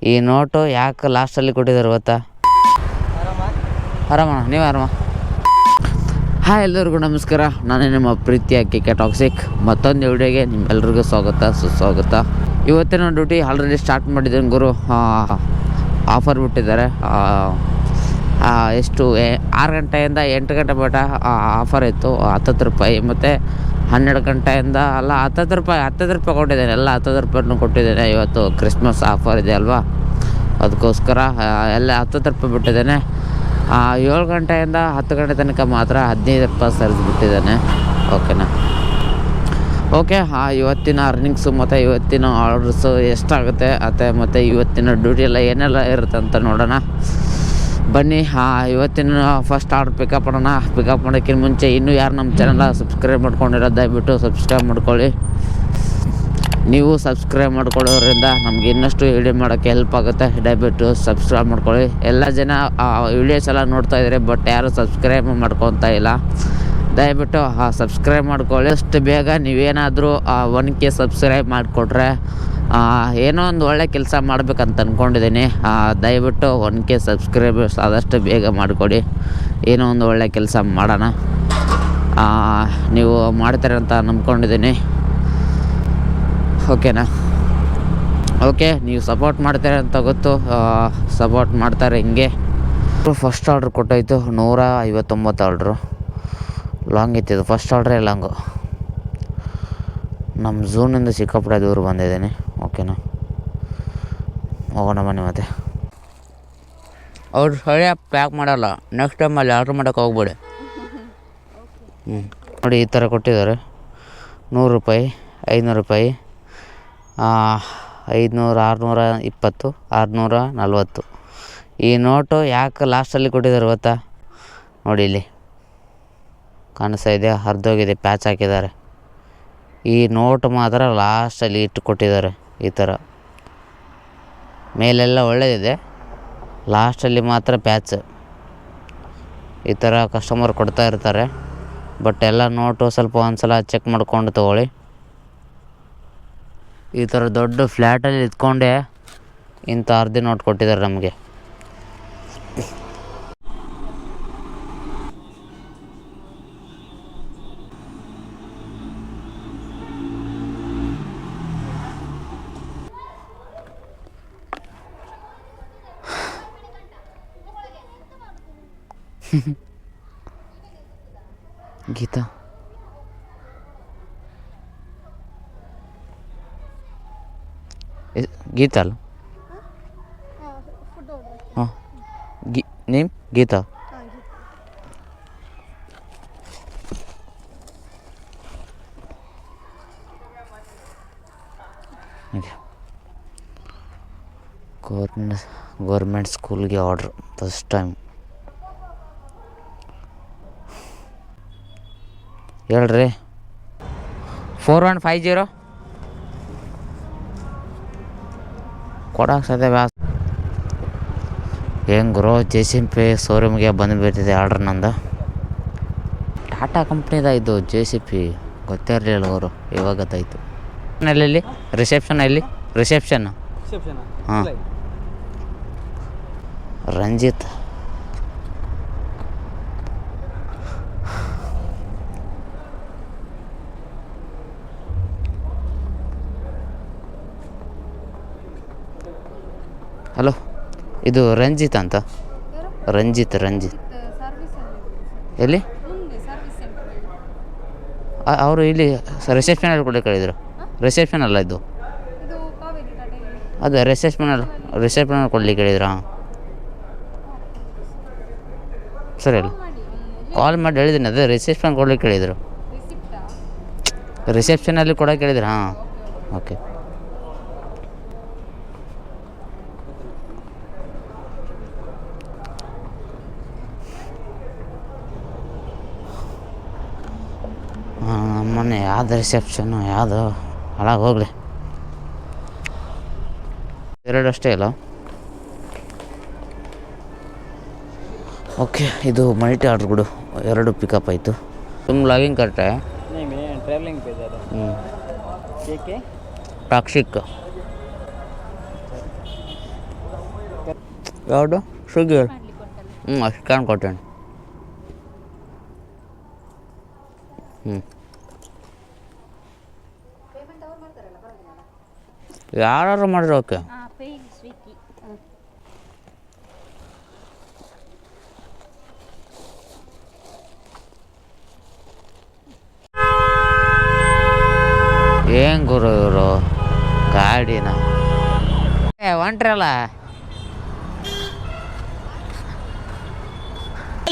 ಈ ನೋಟು ಯಾಕೆ ಲಾಸ್ಟಲ್ಲಿ ಕೊಟ್ಟಿದ್ದಾರೆ ಗೊತ್ತಾ? ಆರಾಮ, ನೀವು ಆರಾಮ? ಹಾಯ್, ಎಲ್ಲರಿಗೂ ನಮಸ್ಕಾರ. ನಾನೇ ನಿಮ್ಮ ಪ್ರೀತಿಯ KK ಟಾಕ್ಸಿಕ್. ಮತ್ತೊಂದು ವಿಡಿಯೋಗೆ ನಿಮ್ಮೆಲ್ರಿಗೂ ಸುಸ್ವಾಗತ. ಇವತ್ತಿನ ಡ್ಯೂಟಿ ಆಲ್ರೆಡಿ ಸ್ಟಾರ್ಟ್ ಮಾಡಿದ್ದೀನಿ ಗುರು. ಆಫರ್ ಬಿಟ್ಟಿದ್ದಾರೆ. ಎಷ್ಟು 6 ಗಂಟೆಯಿಂದ 8 ಗಂಟೆ ಮಟ್ಟ ಆಫರ್ ಇತ್ತು. 10 ರೂಪಾಯಿ. ಮತ್ತು 12 ಗಂಟೆಯಿಂದ ಅಲ್ಲ 10 ರೂಪಾಯಿ ಕೊಟ್ಟಿದ್ದೇನೆ. ಎಲ್ಲ 10 ರೂಪಾಯಿನೂ ಕೊಟ್ಟಿದ್ದೇನೆ. ಇವತ್ತು ಕ್ರಿಸ್ಮಸ್ ಆಫರ್ ಇದೆ ಅಲ್ವಾ, ಅದಕ್ಕೋಸ್ಕರ ಎಲ್ಲ 10 ರೂಪಾಯಿ ಬಿಟ್ಟಿದ್ದೇನೆ. 7 ಗಂಟೆಯಿಂದ 10 ಗಂಟೆ ತನಕ ಮಾತ್ರ 15 ರೂಪಾಯಿ ಸರ್ಜ್ ಬಿಟ್ಟಿದ್ದಾನೆ. ಓಕೆನಾ? ಓಕೆ. ಇವತ್ತಿನ ಅರ್ನಿಂಗ್ಸು ಮತ್ತು ಇವತ್ತಿನ ಆರ್ಡರ್ಸು ಎಷ್ಟಾಗುತ್ತೆ ಮತ್ತು ಇವತ್ತಿನ ಡ್ಯೂಟಿ ಎಲ್ಲ ಏನೆಲ್ಲ ಇರುತ್ತೆ ಅಂತ ನೋಡೋಣ ಬನ್ನಿ. ಇವತ್ತಿನ ಫಸ್ಟ್ ಆರ್ಡರ್ ಪಿಕಪ್ ಮಾಡೋಣ. ಪಿಕಪ್ ಮಾಡೋಕ್ಕಿಂತ ಮುಂಚೆ ಇನ್ನೂ ಯಾರು ನಮ್ಮ ಚಾನಲ್ನ ಸಬ್ಸ್ಕ್ರೈಬ್ ಮಾಡ್ಕೊಂಡಿರೋ ದಯವಿಟ್ಟು ಸಬ್ಸ್ಕ್ರೈಬ್ ಮಾಡ್ಕೊಳ್ಳಿ. ನೀವು ಸಬ್ಸ್ಕ್ರೈಬ್ ಮಾಡ್ಕೊಳ್ಳೋದ್ರಿಂದ ನಮ್ಗೆ ಇನ್ನಷ್ಟು ವಿಡಿಯೋ ಮಾಡೋಕ್ಕೆ ಹೆಲ್ಪ್ ಆಗುತ್ತೆ. ದಯವಿಟ್ಟು ಸಬ್ಸ್ಕ್ರೈಬ್ ಮಾಡ್ಕೊಳ್ಳಿ. ಎಲ್ಲ ಜನ ವಿಡಿಯೋಸ್ ಎಲ್ಲ ನೋಡ್ತಾ ಇದ್ದಾರೆ, ಬಟ್ ಯಾರು ಸಬ್ಸ್ಕ್ರೈಬ್ ಮಾಡ್ಕೊತಾ ಇಲ್ಲ. ದಯವಿಟ್ಟು ಸಬ್ಸ್ಕ್ರೈಬ್ ಮಾಡ್ಕೊಳ್ಳಿ. ಅಷ್ಟು ಬೇಗ ನೀವೇನಾದರೂ 1K ಸಬ್ಸ್ಕ್ರೈಬ್ ಮಾಡಿಕೊಟ್ರೆ ಏನೋ ಒಂದು ಒಳ್ಳೆ ಕೆಲಸ ಮಾಡ್ಬೇಕಂತ ಅಂದ್ಕೊಂಡಿದ್ದೀನಿ. ದಯವಿಟ್ಟು 1K ಸಬ್ಸ್ಕ್ರೈಬರ್ಸ್ ಆದಷ್ಟು ಬೇಗ ಮಾಡಿಕೊಡಿ. ಏನೋ ಒಂದು ಒಳ್ಳೆ ಕೆಲಸ ಮಾಡೋಣ. ನೀವು ಮಾಡ್ತಾರೆ ಅಂತ ನಂಬ್ಕೊಂಡಿದ್ದೀನಿ. ಓಕೆನಾ? ಓಕೆ, ನೀವು ಸಪೋರ್ಟ್ ಮಾಡ್ತಾರೆ ಅಂತ ಗೊತ್ತು. ಸಪೋರ್ಟ್ ಮಾಡ್ತಾರೆ ಹಿಂಗೆ. ಫಸ್ಟ್ ಆರ್ಡ್ರ್ ಕೊಟ್ಟಾಯಿತು 159 ಆರ್ಡ್ರು. ಲಾಂಗ್ ಇತ್ತಿದ್ದು. ಫಸ್ಟ್ ಆರ್ಡ್ರೇ ಲಾಂಗು. ನಮ್ಮ ಝೂನಿಂದ ಸಿಕ್ಕಾಪಟ್ಟೆ ದೂರ ಬಂದಿದ್ದೀನಿ. ಓಕೆನಾ? ಹೋಗೋಣ ಬನ್ನಿ. ಮತ್ತೆ ಅವ್ರು ಸರಿಯಾಗಿ ಪ್ಯಾಕ್ ಮಾಡಲ್ಲ. ನೆಕ್ಸ್ಟ್ ಟೈಮಲ್ಲಿ ಆರ್ಡ್ರ್ ಮಾಡೋಕ್ಕೆ ಹೋಗ್ಬೇಡಿ. ನೋಡಿ, ಈ ಥರ ಕೊಟ್ಟಿದ್ದಾರೆ. 100 ರೂಪಾಯಿ, 500 ರೂಪಾಯಿ, 500, 620, 640. ಈ ನೋಟು ಯಾಕೆ ಲಾಸ್ಟಲ್ಲಿ ಕೊಟ್ಟಿದ್ದಾರೆ ಗೊತ್ತಾ? ನೋಡಿ, ಇಲ್ಲಿ ಕಾಣಿಸ್ತಾ ಇದೆ, ಹರಿದೋಗಿದೆ, ಪ್ಯಾಚ್ ಹಾಕಿದ್ದಾರೆ. ಈ ನೋಟು ಮಾತ್ರ ಲಾಸ್ಟಲ್ಲಿ ಇಟ್ಟು ಕೊಟ್ಟಿದ್ದಾರೆ. ಈ ಥರ ಮೇಲೆಲ್ಲ ಒಳ್ಳೆಯದಿದೆ, ಲಾಸ್ಟಲ್ಲಿ ಮಾತ್ರ ಪ್ಯಾಚ್. ಈ ಥರ ಕಸ್ಟಮರ್ ಕೊಡ್ತಾ ಇರ್ತಾರೆ. ಬಟ್ ಎಲ್ಲ ನೋಟು ಸ್ವಲ್ಪ ಒಂದ್ಸಲ ಚೆಕ್ ಮಾಡ್ಕೊಂಡು ತೊಗೊಳ್ಳಿ. ಈ ಥರ ದೊಡ್ಡ ಫ್ಲ್ಯಾಟಲ್ಲಿ ಇದ್ಕೊಂಡೆ ಇಂಥ ಅರ್ಧಿ ನೋಟ್ ಕೊಟ್ಟಿದ್ದಾರೆ ನಮಗೆ. ಗೀತಾ, ಗೀತಾ ಅಲ್ಲ? ಹಾಂ, ನೇಮ್ ಗೀತಾ. ಗೌರ್ಮೆಂಟ್ ಸ್ಕೂಲ್ಗೆ ಆರ್ಡ್ರ್ ಫಸ್ಟ್ ಟೈಮ್. ಹೇಳ್ರಿ. 4150 ಕೊಡೋಕೆ ಸಾಧ್ಯ ಬ್ಯಾಸ್. ಹೆಂಗೆ ಗುರು, JCP ಶೋರೂಮ್ಗೆ ಬಂದುಬಿಟ್ಟಿದೆ ಆರ್ಡ್ರ್ ನಂದು. ಟಾಟಾ ಕಂಪ್ನಿದ ಇದು JCP. ಗೊತ್ತೇ ಇರಲಿಲ್ಲ ಅವರು, ಇವಾಗ ಗೊತ್ತಾಯಿತು. ಎಲ್ಲಿ ರಿಸೆಪ್ಷನ್ ಹಾಂ, ರಂಜಿತ್. ಹಲೋ, ಇದು ರಂಜಿತ್ ಅಂತ. ರಂಜಿತ್ ಎಲ್ಲಿ? ಅವರು ಇಲ್ಲಿ ರಿಸೆಪ್ಷನಲ್ಲಿ ಕೂಡ ಕೇಳಿದರು. ರಿಸೆಪ್ಷನ್ ಅಲ್ಲ ಇದು? ಅದು ರಿಸೆಪ್ಷನಲ್ಲಿ ಕೊಡ್ಲಿಕ್ಕೆ ಕೇಳಿದ್ರು. ಹಾಂ, ಸರಿ. ಅಲ್ಲ, ಕಾಲ್ ಮಾಡಿ ಹೇಳಿದ್ದೀನಿ. ಅದೇ ರಿಸೆಪ್ಷನ್ ಕೊಡ್ಲಿಕ್ಕೆ ಕೇಳಿದರು. ರಿಸೆಪ್ಷನಲ್ಲಿ ಕೊಡೋಕೆ ಕೇಳಿದ್ರು. ಹಾಂ, ಓಕೆ. ಮೊನ್ನೆ ಯಾವ್ದು ರಿಸೆಪ್ಷನ್ನು ಯಾವುದು ಹಾಳಾಗಿ ಹೋಗಲಿ. 2 ಅಷ್ಟೇ ಅಲ್ಲ? ಓಕೆ, ಇದು ಮಲ್ಟಿ ಆರ್ಡ್ರ್ ಬಿಡು. 2 ಪಿಕಪ್ ಆಯಿತು. तुम लॉगिंग करता है? नहीं, मैं ट्रैवलिंग पे जा रहा हूँ। के टॉक्सिक ಯಾವುದು ಸ್ವಿಗ್ಗಿ ಅಷ್ಟು ಸ್ಕ್ಯಾನ್ ಕೊಟ್ಟೇನೆ ಯಾರು ಮಾಡಿದ್ರೆ ಓಕೆ ಏನು ಗುರು ಇವರು ಗಾಡಿನ ಹೊಂಟ್ರಲ್ಲ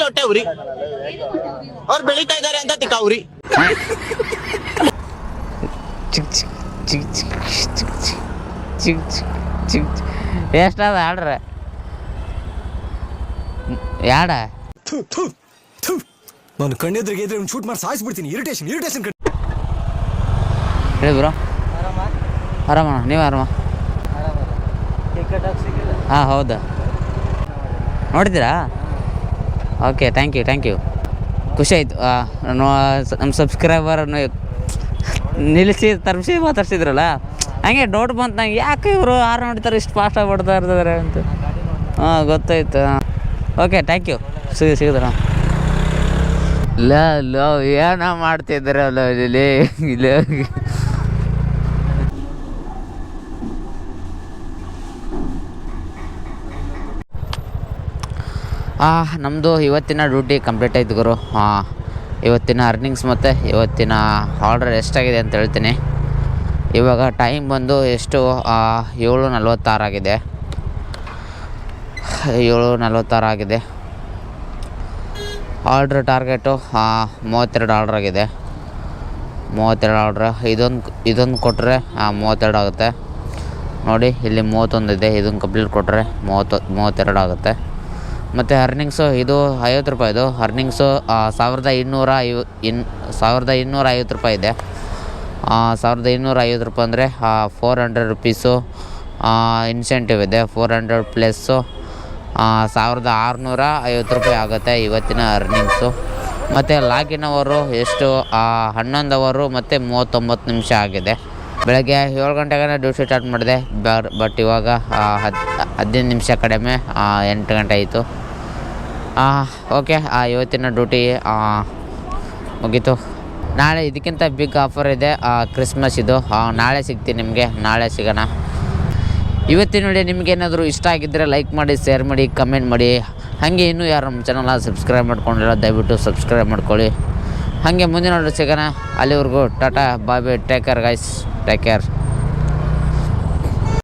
ಹೊಟ್ಟೆ ಉರಿ ಅವ್ರು ಬೆಳೀತಾ ಇದ್ದಾರೆ ಅಂತ ತಿಕ್ಕಾವ್ರಿ ಚಿಕ್ ಚಿಕ್ ಚಿಕ್ ಚಿಕ್ ಚಿಕ್ ಚಿಕ್ ಚಿಕ್ ಚಿಕ್ ಚಿಕ್ ಎಷ್ಟದ ಆಡ್ರ ಯಾಡ ನಾನು ಕಣ್ಣೆದ್ರಿಗೆ ಇದ್ರೆ ಶೂಟ್ ಮಾಡಿ ಸಾಯಿಸ್ಬಿಡ್ತೀನಿ ಇರಿಟೇಷನ್ ಹೇಳಿ ಬ್ರೋ ಆರಾಮ ನೀವು ಆರಾಮ ಹಾಂ ಹೌದಾ ನೋಡಿದ್ದೀರಾ ಓಕೆ ಥ್ಯಾಂಕ್ ಯು ಖುಷಿ ಆಯಿತು ನಮ್ಮ ಸಬ್ಸ್ಕ್ರೈಬರನ್ನು ನಿಲ್ಲಿಸಿ ತರಿಸಿ ಮಾತಾಡ್ಸಿದ್ರಲ್ಲ ಹಂಗೆ ಡೌಟ್ ಬಂತು ನಂಗೆ ಯಾಕೆ ಇವರು ಯಾರು ನೋಡ್ತಾರೆ ಇಷ್ಟು ಫಾಸ್ಟಾಗಿ ಬಿಡ್ತಾ ಇರ್ತಾರೆ ಅಂತ ಹಾಂ ಗೊತ್ತಾಯ್ತು ಓಕೆ ಥ್ಯಾಂಕ್ ಯು ಸಿಗಿದ್ರ ಲೋ ಏನೋ ಮಾಡ್ತಿದ್ರಲ್ಲ ಇಲ್ಲಿ ಇಲ್ಲ ನಮ್ಮದು ಇವತ್ತಿನ ಡ್ಯೂಟಿ ಕಂಪ್ಲೀಟ್ ಆಯ್ತು ಗುರು ಇವತ್ತಿನ ಅರ್ನಿಂಗ್ಸ್ ಮತ್ತು ಇವತ್ತಿನ ಆರ್ಡರ್ ಎಷ್ಟಾಗಿದೆ ಅಂತ ಹೇಳ್ತೀನಿ. ಇವಾಗ ಟೈಮ್ ಬಂದು ಎಷ್ಟು 7:46 ಆಗಿದೆ. 7:46 ಆಗಿದೆ. ಆರ್ಡ್ರ್ ಟಾರ್ಗೆಟು 32 ಆರ್ಡ್ರ್ ಆಗಿದೆ. 32 ಆರ್ಡ್ರ್ ಇದೊಂದು ಕೊಟ್ಟರೆ 32 ಆಗುತ್ತೆ ನೋಡಿ. ಇಲ್ಲಿ 31 ಇದೆ. ಇದನ್ನು ಕಂಪ್ಲೀಟ್ ಕೊಟ್ಟರೆ 32 ಆಗುತ್ತೆ. ಮತ್ತು ಅರ್ನಿಂಗ್ಸು ಇದು 50 ರೂಪಾಯಿದು ಅರ್ನಿಂಗ್ಸು 1250 ರೂಪಾಯಿ ಇದೆ. 1250 ರೂಪಾಯಿ ಅಂದರೆ 400 ರುಪೀಸು ಇನ್ಸೆಂಟಿವ್ ಇದೆ. 400 ಪ್ಲಸ್ಸು 1650 ರೂಪಾಯಿ ಆಗುತ್ತೆ ಇವತ್ತಿನ ಅರ್ನಿಂಗ್ಸು. ಮತ್ತು ಲಾಗಿನ್ ಅವರು ಎಷ್ಟು 11 ಅವರು ಮತ್ತು 39 ನಿಮಿಷ ಆಗಿದೆ. ಬೆಳಗ್ಗೆ 7 ಗಂಟೆಗೆ ಡ್ಯೂಟಿ ಸ್ಟಾರ್ಟ್ ಮಾಡಿದೆ. ಬಟ್ ಇವಾಗ 15 ನಿಮಿಷ ಕಡಿಮೆ 8 ಗಂಟೆ ಆಯಿತು. ಓಕೆ, ಇವತ್ತಿನ ಡ್ಯೂಟಿ ಮುಗೀತು. ನಾಳೆ ಇದಕ್ಕಿಂತ ಬಿಗ್ ಆಫರ್ ಇದೆ, ಕ್ರಿಸ್ಮಸ್ ಇದು. ನಾಳೆ ಸಿಗ್ತೀನಿ ನಿಮಗೆ, ನಾಳೆ ಸಿಗೋಣ. ಇವತ್ತಿನ ವಿಡಿಯೋ ನಿಮಗೇನಾದರೂ ಇಷ್ಟ ಆಗಿದ್ದರೆ ಲೈಕ್ ಮಾಡಿ, ಶೇರ್ ಮಾಡಿ, ಕಮೆಂಟ್ ಮಾಡಿ. ಹಾಗೆ ಇನ್ನೂ ಯಾರು ನಮ್ಮ ಚಾನಲ್ನ ಸಬ್ಸ್ಕ್ರೈಬ್ ಮಾಡ್ಕೊಂಡಿಲ್ಲ ದಯವಿಟ್ಟು ಸಬ್ಸ್ಕ್ರೈಬ್ ಮಾಡ್ಕೊಳ್ಳಿ. ಹಾಗೆ ಮುಂದಿನ ವಿಡಿಯೋ ಸಿಗೋಣ. ಅಲ್ಲಿವರೆಗೂ tata bye bye. Take care guys, take care.